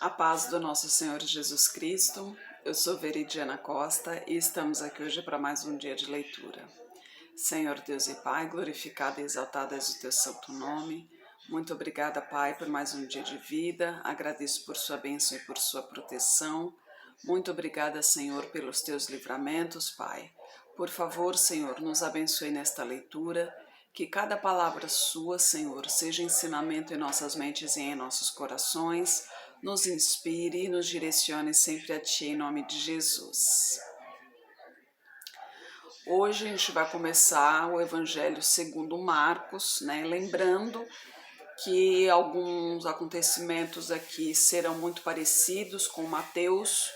A paz do nosso Senhor Jesus Cristo. Eu sou Veridiana Costa e estamos aqui hoje para mais um dia de leitura. Senhor Deus e Pai, glorificado e exaltado és o teu santo nome. Muito obrigada, Pai, por mais um dia de vida. Agradeço por sua bênção e por sua proteção. Muito obrigada, Senhor, pelos teus livramentos, Pai. Por favor, Senhor, nos abençoe nesta leitura. Que cada palavra sua, Senhor, seja ensinamento em nossas mentes e em nossos corações, nos inspire e nos direcione sempre a Ti, em nome de Jesus. Hoje a gente vai começar o Evangelho segundo Marcos, né? Lembrando que alguns acontecimentos aqui serão muito parecidos com Mateus,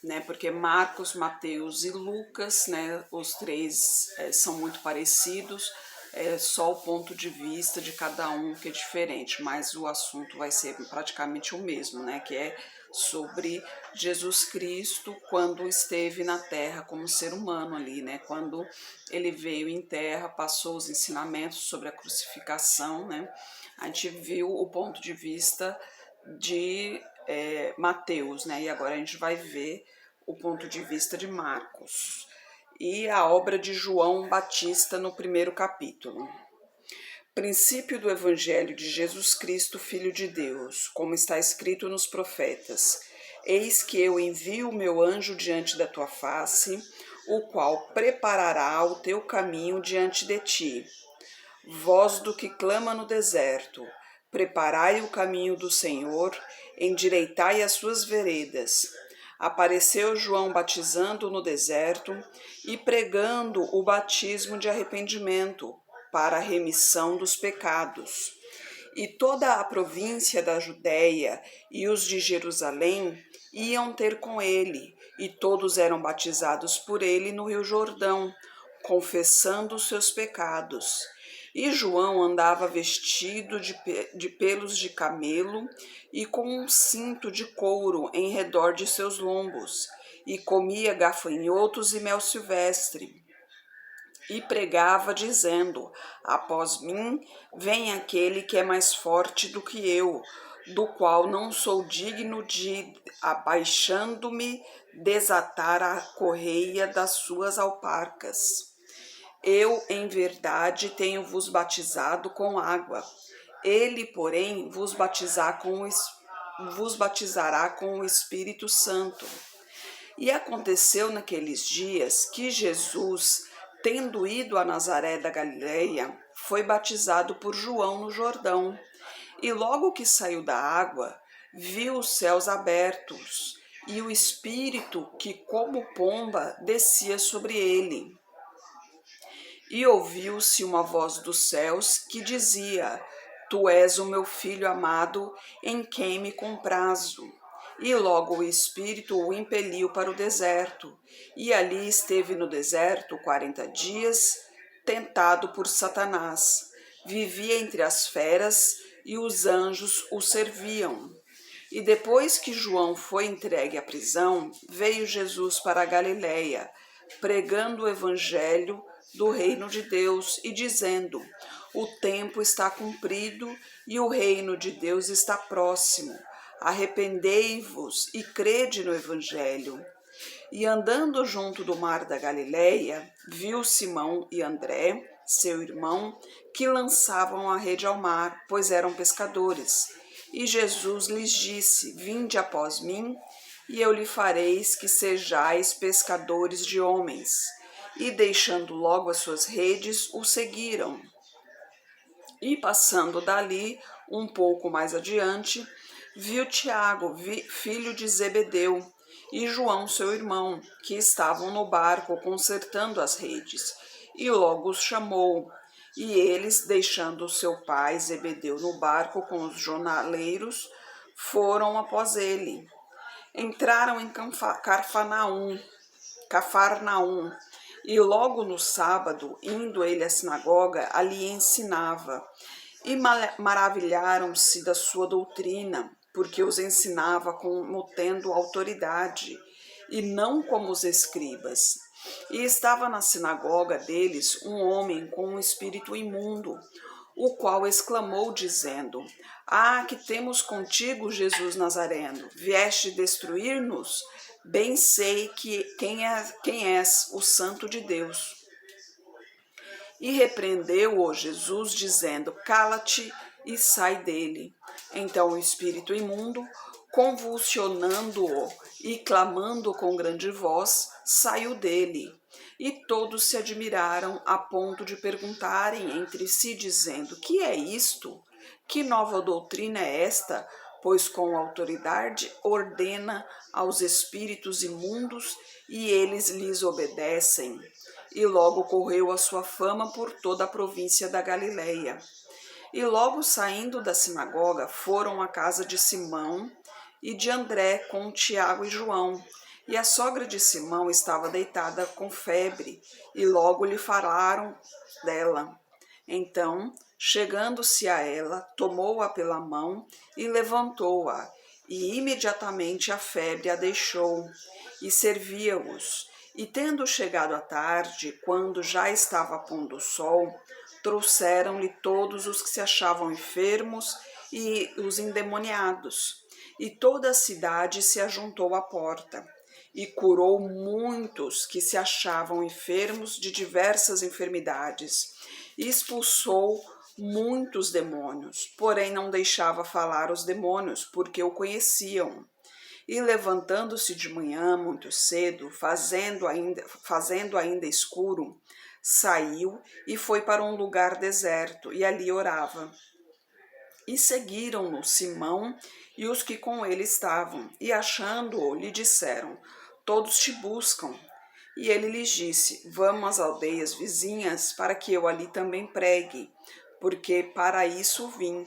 né? Porque Marcos, Mateus e Lucas, né? Os três são muito parecidos. É só o ponto de vista de cada um que é diferente, mas o assunto vai ser praticamente o mesmo, né? Que é sobre Jesus Cristo quando esteve na Terra como ser humano ali, né? Quando ele veio em Terra, passou os ensinamentos sobre a crucificação, né? A gente viu o ponto de vista de Mateus, né? E agora a gente vai ver o ponto de vista de Marcos e a obra de João Batista no primeiro capítulo. Princípio do Evangelho de Jesus Cristo, Filho de Deus, como está escrito nos profetas: Eis que eu envio o meu anjo diante da tua face, o qual preparará o teu caminho diante de ti. Voz do que clama no deserto: preparai o caminho do Senhor, endireitai as suas veredas. Apareceu João batizando no deserto e pregando o batismo de arrependimento para a remissão dos pecados. E toda a província da Judéia e os de Jerusalém iam ter com ele, e todos eram batizados por ele no Rio Jordão, confessando os seus pecados. E João andava vestido de pelos de camelo e com um cinto de couro em redor de seus lombos, e comia gafanhotos e mel silvestre. E pregava, dizendo: Após mim vem aquele que é mais forte do que eu, do qual não sou digno de, abaixando-me, desatar a correia das suas alparcas. Eu, em verdade, tenho-vos batizado com água. Ele, porém, vos batizará com o Espírito Santo. E aconteceu naqueles dias que Jesus, tendo ido a Nazaré da Galileia, foi batizado por João no Jordão. E logo que saiu da água, viu os céus abertos e o Espírito que, como pomba, descia sobre ele. E ouviu-se uma voz dos céus que dizia: Tu és o meu filho amado, em quem me comprazo. E logo o Espírito o impeliu para o deserto, e ali esteve no deserto 40 dias, tentado por Satanás. Vivia entre as feras, e os anjos o serviam. E depois que João foi entregue à prisão, veio Jesus para a Galiléia, pregando o evangelho do reino de Deus e dizendo: O tempo está cumprido e o reino de Deus está próximo. Arrependei-vos e crede no evangelho. E andando junto do mar da Galileia, viu Simão e André, seu irmão, que lançavam a rede ao mar, pois eram pescadores. E Jesus lhes disse: Vinde após mim, e eu lhe fareis que sejais pescadores de homens. E deixando logo as suas redes, o seguiram. E passando dali, um pouco mais adiante, viu Tiago, filho de Zebedeu, e João, seu irmão, que estavam no barco consertando as redes, e logo os chamou. E eles, deixando seu pai Zebedeu no barco com os jornaleiros, foram após ele. Entraram em Cafarnaum, e logo no sábado, indo ele à sinagoga, ali ensinava. E maravilharam-se da sua doutrina, porque os ensinava como tendo autoridade, e não como os escribas. E estava na sinagoga deles um homem com um espírito imundo, o qual exclamou, dizendo: Ah, que temos contigo, Jesus Nazareno? Vieste destruir-nos? Bem sei que quem és, o Santo de Deus. E repreendeu-o Jesus, dizendo: Cala-te e sai dele. Então o espírito imundo, convulsionando-o e clamando com grande voz, saiu dele. E todos se admiraram a ponto de perguntarem entre si, dizendo: Que é isto? Que nova doutrina é esta? Pois com autoridade ordena aos espíritos imundos e eles lhes obedecem. E logo correu a sua fama por toda a província da Galileia. E logo saindo da sinagoga, foram à casa de Simão e de André com Tiago e João. E a sogra de Simão estava deitada com febre, e logo lhe falaram dela. Então, chegando-se a ela, tomou-a pela mão e levantou-a, e imediatamente a febre a deixou, e servia-os. E tendo chegado a tarde, quando já estava pondo o sol, trouxeram-lhe todos os que se achavam enfermos e os endemoniados. E toda a cidade se ajuntou à porta. E curou muitos que se achavam enfermos de diversas enfermidades. E expulsou muitos demônios, porém não deixava falar os demônios, porque o conheciam. E levantando-se de manhã muito cedo, fazendo ainda escuro, saiu e foi para um lugar deserto, e ali orava. E seguiram-no Simão e os que com ele estavam, e achando-o, lhe disseram: Todos te buscam. E ele lhes disse: Vamos às aldeias vizinhas, para que eu ali também pregue, porque para isso vim.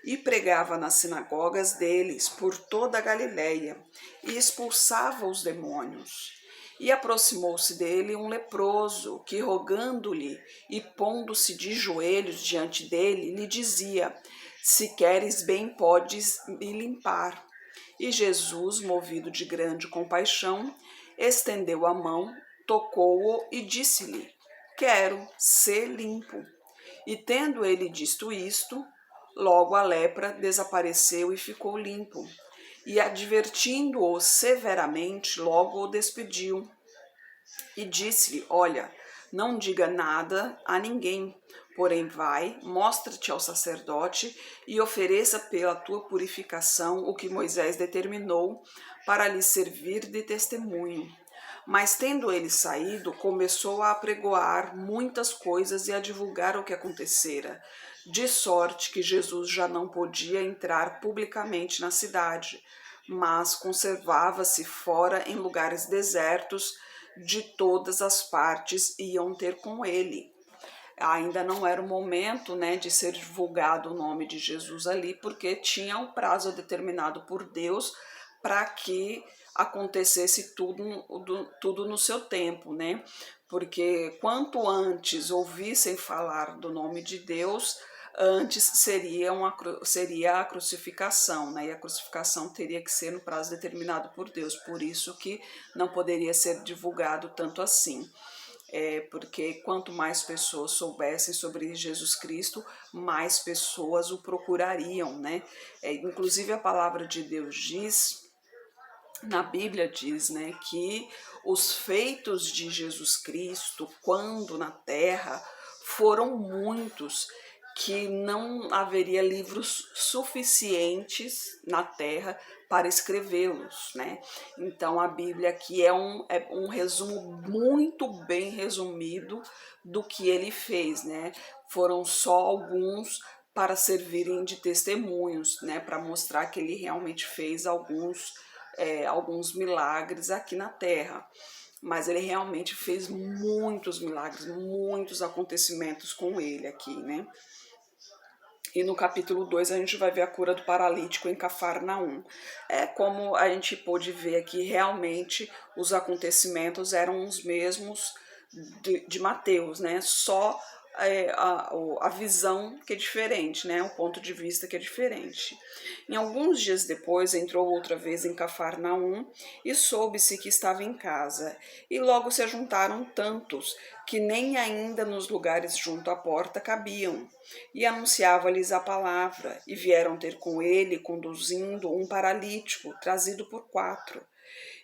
E pregava nas sinagogas deles por toda a Galileia, e expulsava os demônios. E aproximou-se dele um leproso, que rogando-lhe e pondo-se de joelhos diante dele, lhe dizia: Se queres bem, podes me limpar. E Jesus, movido de grande compaixão, estendeu a mão, tocou-o e disse-lhe: Quero ser limpo. E tendo ele dito isto, logo a lepra desapareceu e ficou limpo. E advertindo-o severamente, logo o despediu. E disse-lhe: Olha, não diga nada a ninguém, porém vai, mostra-te ao sacerdote e ofereça pela tua purificação o que Moisés determinou para lhe servir de testemunho. Mas tendo ele saído, começou a apregoar muitas coisas e a divulgar o que acontecera, de sorte que Jesus já não podia entrar publicamente na cidade, mas conservava-se fora em lugares desertos. De todas as partes iam ter com ele. Ainda não era o momento, né, de ser divulgado o nome de Jesus ali, porque tinha um prazo determinado por Deus para que acontecesse tudo no seu tempo, né? Porque quanto antes ouvissem falar do nome de Deus, antes seria a crucificação, né? E a crucificação teria que ser no prazo determinado por Deus, por isso que não poderia ser divulgado tanto assim. Porque quanto mais pessoas soubessem sobre Jesus Cristo, mais pessoas o procurariam, né? Inclusive a palavra de Deus diz, na Bíblia diz, né, que os feitos de Jesus Cristo, quando na terra, foram muitos, que não haveria livros suficientes na terra para escrevê-los, né? Então a Bíblia aqui é um resumo muito bem resumido do que ele fez, né? Foram só alguns para servirem de testemunhos, né? Para mostrar que ele realmente fez alguns milagres aqui na terra. Mas ele realmente fez muitos milagres, muitos acontecimentos com ele aqui, né? E no capítulo 2 a gente vai ver a cura do paralítico em Cafarnaum. Como a gente pôde ver aqui, realmente os acontecimentos eram os mesmos de Mateus, né? Só a visão que é diferente, né? O ponto de vista que é diferente. Em alguns dias depois, entrou outra vez em Cafarnaum e soube-se que estava em casa. E logo se ajuntaram tantos que nem ainda nos lugares junto à porta cabiam. E anunciava-lhes a palavra, e vieram ter com ele, conduzindo um paralítico, trazido por 4.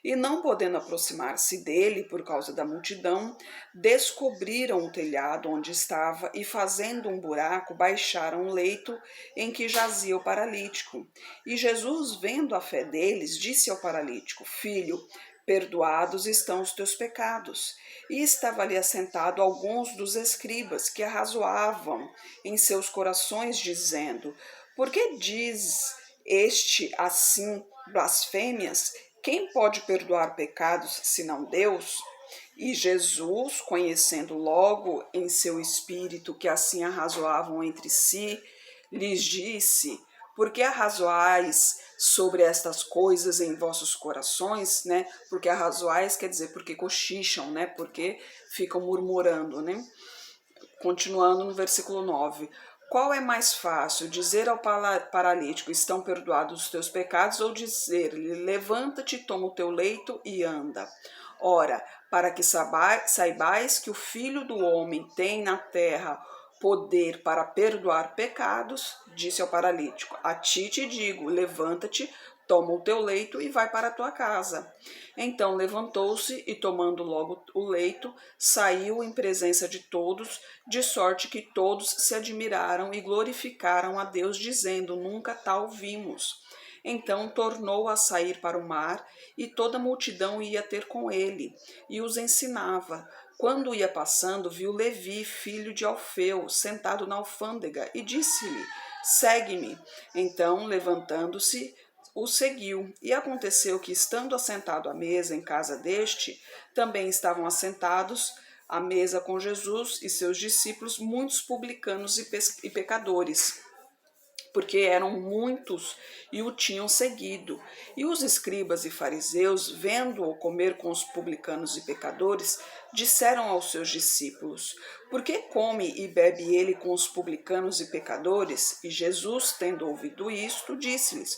E não podendo aproximar-se dele por causa da multidão, descobriram o telhado onde estava e, fazendo um buraco, baixaram o leito em que jazia o paralítico. E Jesus, vendo a fé deles, disse ao paralítico: Filho, perdoados estão os teus pecados. E estava ali assentado alguns dos escribas que arrazoavam em seus corações, dizendo: Por que diz este assim blasfêmias? Quem pode perdoar pecados senão Deus? E Jesus, conhecendo logo em seu espírito que assim arrazoavam entre si, lhes disse: Por que arrazoais sobre estas coisas em vossos corações, né? Porque arrazoais quer dizer porque cochicham, né? Porque ficam murmurando, né? Continuando no versículo 9. Qual é mais fácil, dizer ao paralítico, estão perdoados os teus pecados, ou dizer-lhe, levanta-te, toma o teu leito e anda? Ora, para que saibais que o Filho do Homem tem na terra poder para perdoar pecados, disse ao paralítico, a ti te digo, levanta-te, toma o teu leito e vai para a tua casa. Então levantou-se e, tomando logo o leito, saiu em presença de todos, de sorte que todos se admiraram e glorificaram a Deus, dizendo, nunca tal vimos. Então tornou a sair para o mar, e toda a multidão ia ter com ele, e os ensinava. Quando ia passando, viu Levi, filho de Alfeu, sentado na alfândega, e disse-lhe, segue-me. Então, levantando-se, o seguiu. E aconteceu que, estando assentado à mesa em casa deste, também estavam assentados à mesa com Jesus e seus discípulos, muitos publicanos e pecadores, porque eram muitos e o tinham seguido. E os escribas e fariseus, vendo-o comer com os publicanos e pecadores, disseram aos seus discípulos, por que come e bebe ele com os publicanos e pecadores? E Jesus, tendo ouvido isto, disse-lhes,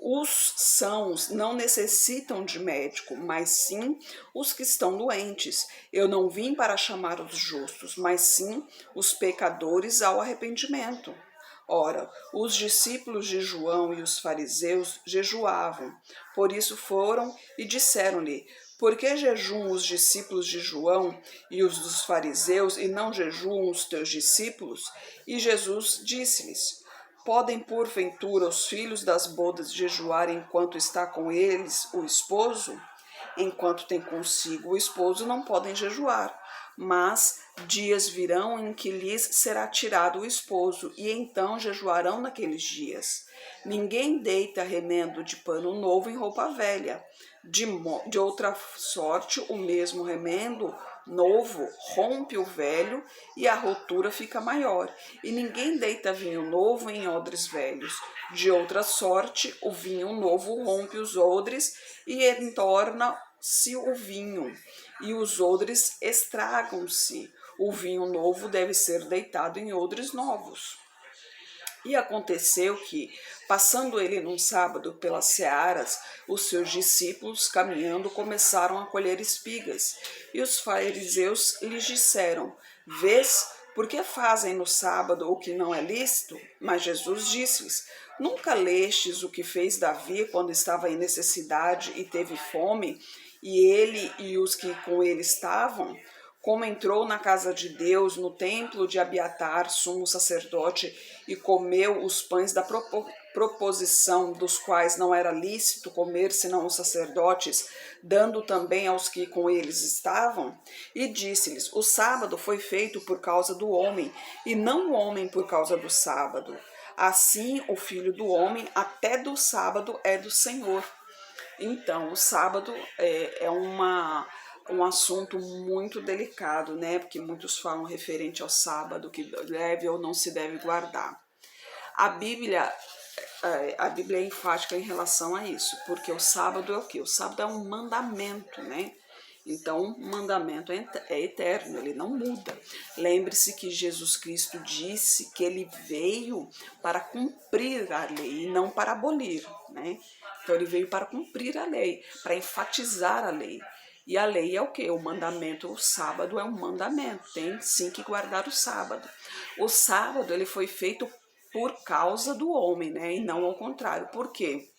os sãos não necessitam de médico, mas sim os que estão doentes. Eu não vim para chamar os justos, mas sim os pecadores ao arrependimento. Ora, os discípulos de João e os fariseus jejuavam. Por isso foram e disseram-lhe, por que jejuam os discípulos de João e os dos fariseus e não jejuam os teus discípulos? E Jesus disse-lhes, podem, porventura, os filhos das bodas jejuar enquanto está com eles o esposo? Enquanto tem consigo o esposo, não podem jejuar. Mas dias virão em que lhes será tirado o esposo, e então jejuarão naqueles dias. Ninguém deita remendo de pano novo em roupa velha. De outra sorte, o mesmo remendo novo rompe o velho e a rotura fica maior. E ninguém deita vinho novo em odres velhos. De outra sorte, o vinho novo rompe os odres e entorna-se o vinho, e os odres estragam-se. O vinho novo deve ser deitado em odres novos. E aconteceu que, passando ele num sábado pelas searas, os seus discípulos, caminhando, começaram a colher espigas. E os fariseus lhes disseram, vês, por que fazem no sábado o que não é lícito? Mas Jesus disse-lhes, nunca lestes o que fez Davi quando estava em necessidade e teve fome, e ele e os que com ele estavam? Como entrou na casa de Deus, no templo de Abiatar, sumo sacerdote, e comeu os pães da proposição, dos quais não era lícito comer senão os sacerdotes, dando também aos que com eles estavam? E disse-lhes, o sábado foi feito por causa do homem, e não o homem por causa do sábado. Assim, o Filho do Homem, até do sábado, é do Senhor. Então, o sábado é um assunto muito delicado, né? Porque muitos falam referente ao sábado, que deve ou não se deve guardar. A Bíblia é enfática em relação a isso, porque o sábado é o quê? O sábado é um mandamento, né? Então, o mandamento é eterno, ele não muda. Lembre-se que Jesus Cristo disse que ele veio para cumprir a lei e não para abolir, né? Então, ele veio para cumprir a lei, para enfatizar a lei. E a lei é o quê? O mandamento, o sábado é um mandamento, tem sim que guardar o sábado. O sábado, ele foi feito por causa do homem, né? E não ao contrário. Por quê?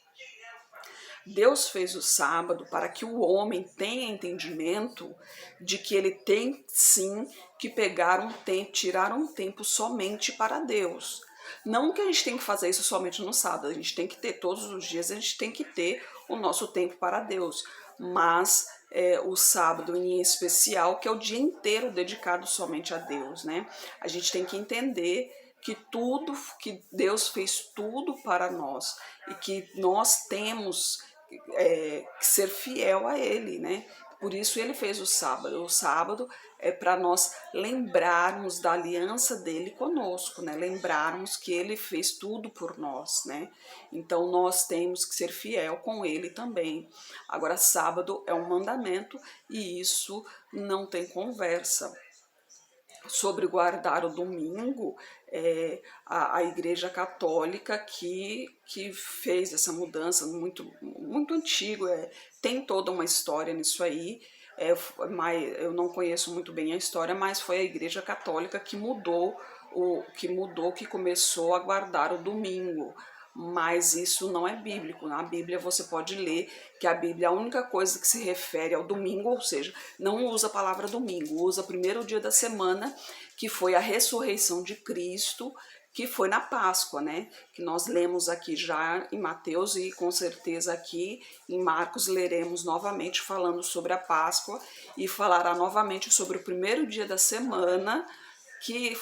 Deus fez o sábado para que o homem tenha entendimento de que ele tem sim que pegar um tempo, tirar um tempo somente para Deus. Não que a gente tem que fazer isso somente no sábado, a gente tem que ter todos os dias, a gente tem que ter o nosso tempo para Deus. Mas o sábado em especial, que é o dia inteiro dedicado somente a Deus, né? A gente tem que entender que Deus fez tudo para nós e que nós temos que ser fiel a Ele, né? Por isso ele fez o sábado. O sábado é para nós lembrarmos da aliança dele conosco, né? Lembrarmos que ele fez tudo por nós, né? Então nós temos que ser fiel com ele também. Agora, sábado é um mandamento e isso não tem conversa. Sobre guardar o domingo, a Igreja Católica que fez essa mudança muito antigo, tem toda uma história nisso aí, mas eu não conheço muito bem a história, mas foi a Igreja Católica que começou a guardar o domingo. Mas isso não é bíblico. Na Bíblia você pode ler que a Bíblia, a única coisa que se refere ao domingo, ou seja, não usa a palavra domingo, usa o primeiro dia da semana, que foi a ressurreição de Cristo, que foi na Páscoa, né? Que nós lemos aqui já em Mateus e com certeza aqui em Marcos leremos novamente falando sobre a Páscoa e falará novamente sobre o primeiro dia da semana, que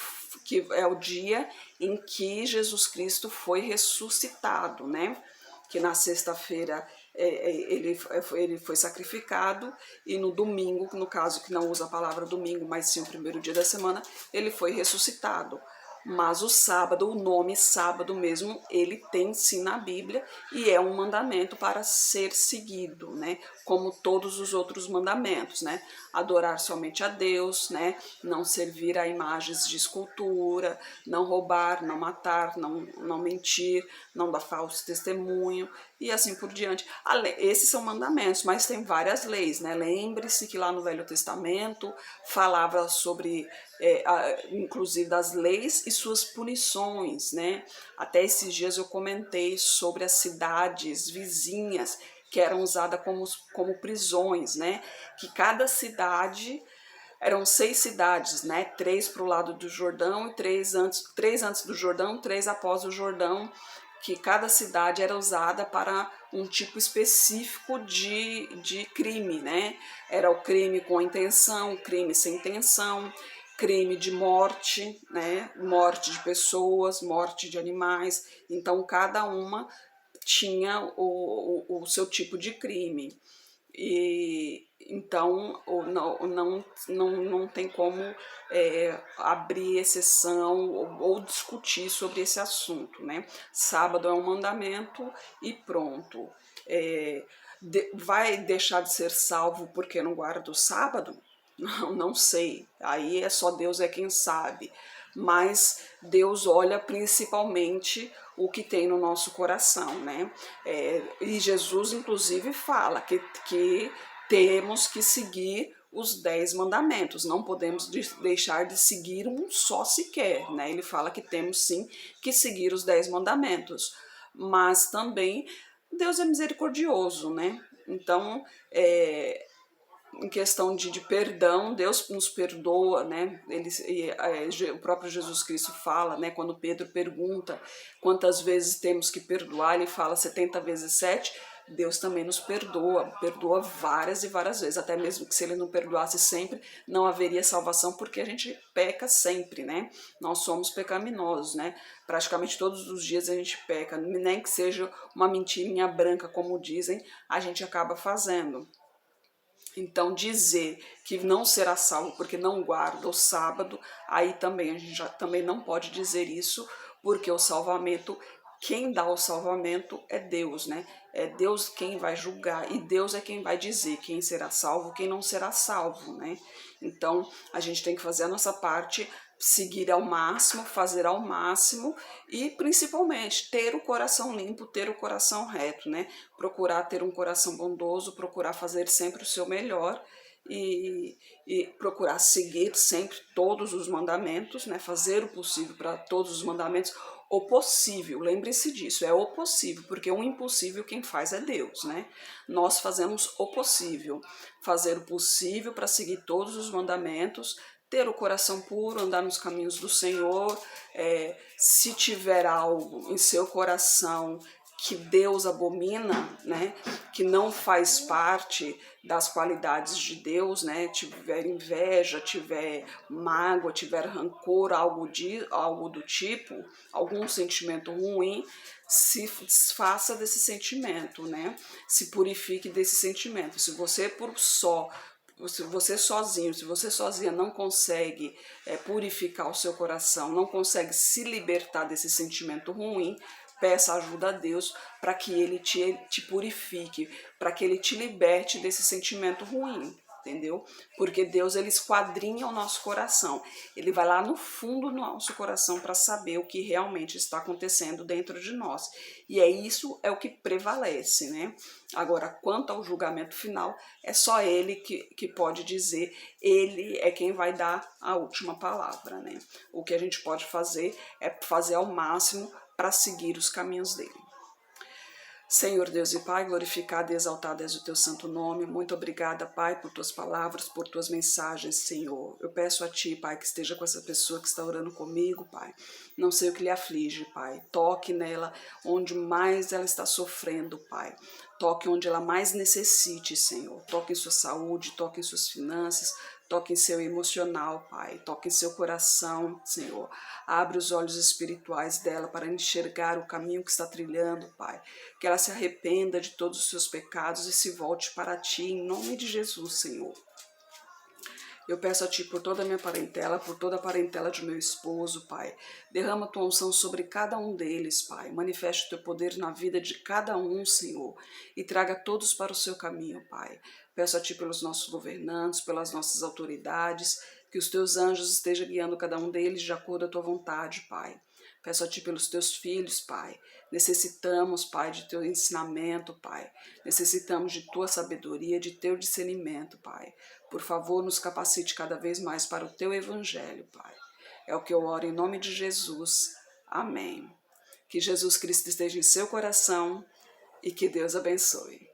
é o dia em que Jesus Cristo foi ressuscitado, né? Que na sexta-feira ele foi sacrificado e no domingo, no caso que não usa a palavra domingo, mas sim o primeiro dia da semana, ele foi ressuscitado. Mas o sábado, o nome sábado mesmo, ele tem sim na Bíblia e é um mandamento para ser seguido, né? Como todos os outros mandamentos, né? Adorar somente a Deus, né? Não servir a imagens de escultura, não roubar, não matar, não mentir, não dar falso testemunho e assim por diante. Esses são mandamentos, mas tem várias leis, né? Lembre-se que lá no Velho Testamento falava sobre, inclusive, das leis e suas punições, né? Até esses dias eu comentei sobre as cidades vizinhas que eram usadas como prisões, né? Que cada cidade eram 6 cidades, né? 3 para o lado do Jordão e 3 antes do Jordão, 3 após o Jordão, que cada cidade era usada para um tipo específico de crime, né? Era o crime com intenção, crime sem intenção, crime de morte, né? Morte de pessoas, morte de animais. Então, cada uma tinha o seu tipo de crime. E então não tem como abrir exceção ou discutir sobre esse assunto, né? Sábado é um mandamento e pronto. Vai deixar de ser salvo porque não guarda o sábado? Não sei. Aí é só Deus é quem sabe. Mas Deus olha principalmente o que tem no nosso coração, né? E Jesus, inclusive, fala que temos que seguir os 10 mandamentos, não podemos deixar de seguir um só sequer, né? Ele fala que temos sim que seguir os 10 mandamentos, mas também Deus é misericordioso, né? Então, em questão de perdão, Deus nos perdoa, né? O próprio Jesus Cristo fala, né? Quando Pedro pergunta quantas vezes temos que perdoar, ele fala 70 vezes 7. Deus também nos perdoa várias e várias vezes, até mesmo que se ele não perdoasse sempre, não haveria salvação, porque a gente peca sempre, né? Nós somos pecaminosos, né? Praticamente todos os dias a gente peca, nem que seja uma mentirinha branca, como dizem, a gente acaba fazendo. Então, dizer que não será salvo porque não guarda o sábado, aí também a gente já também não pode dizer isso, porque o salvamento quem dá o salvamento é Deus, né? É Deus quem vai julgar e Deus é quem vai dizer quem será salvo, quem não será salvo, né? Então, a gente tem que fazer a nossa parte, seguir ao máximo, fazer ao máximo e principalmente ter o coração limpo, ter o coração reto, né? Procurar ter um coração bondoso, procurar fazer sempre o seu melhor e procurar seguir sempre todos os mandamentos, né? Fazer o possível para todos os mandamentos, o possível, lembre-se disso, é o possível, porque o impossível quem faz é Deus, né? Nós fazemos o possível, fazer o possível para seguir todos os mandamentos, ter o coração puro, andar nos caminhos do Senhor, se tiver algo em seu coração que Deus abomina, né, que não faz parte das qualidades de Deus, né, tiver inveja, tiver mágoa, tiver rancor, algo do tipo, algum sentimento ruim, se desfaça desse sentimento, né, se purifique desse sentimento. Se você você sozinho, se você sozinha não consegue purificar o seu coração, não consegue se libertar desse sentimento ruim, peça ajuda a Deus para que Ele te purifique, para que Ele te liberte desse sentimento ruim, entendeu? Porque Deus, Ele esquadrinha o nosso coração, Ele vai lá no fundo do nosso coração para saber o que realmente está acontecendo dentro de nós. E isso é o que prevalece, né? Agora, quanto ao julgamento final, é só Ele que pode dizer, Ele é quem vai dar a última palavra, né? O que a gente pode fazer é fazer ao máximo para seguir os caminhos dele. Senhor Deus e Pai, glorificado e exaltado és o teu santo nome. Muito obrigada, Pai, por tuas palavras, por tuas mensagens, Senhor. Eu peço a Ti, Pai, que esteja com essa pessoa que está orando comigo, Pai. Não sei o que lhe aflige, Pai. Toque nela onde mais ela está sofrendo, Pai. Toque onde ela mais necessite, Senhor. Toque em sua saúde, toque em suas finanças, toque em seu emocional, Pai. Toque em seu coração, Senhor. Abre os olhos espirituais dela para enxergar o caminho que está trilhando, Pai. Que ela se arrependa de todos os seus pecados e se volte para Ti, em nome de Jesus, Senhor. Eu peço a Ti por toda a minha parentela, por toda a parentela de meu esposo, Pai. Derrama Tua unção sobre cada um deles, Pai. Manifeste o Teu poder na vida de cada um, Senhor. E traga todos para o Seu caminho, Pai. Peço a Ti pelos nossos governantes, pelas nossas autoridades, que os Teus anjos estejam guiando cada um deles de acordo à Tua vontade, Pai. Peço a Ti pelos Teus filhos, Pai. Necessitamos, Pai, de Teu ensinamento, Pai. Necessitamos de Tua sabedoria, de Teu discernimento, Pai. Por favor, nos capacite cada vez mais para o Teu Evangelho, Pai. É o que eu oro em nome de Jesus. Amém. Que Jesus Cristo esteja em seu coração e que Deus abençoe.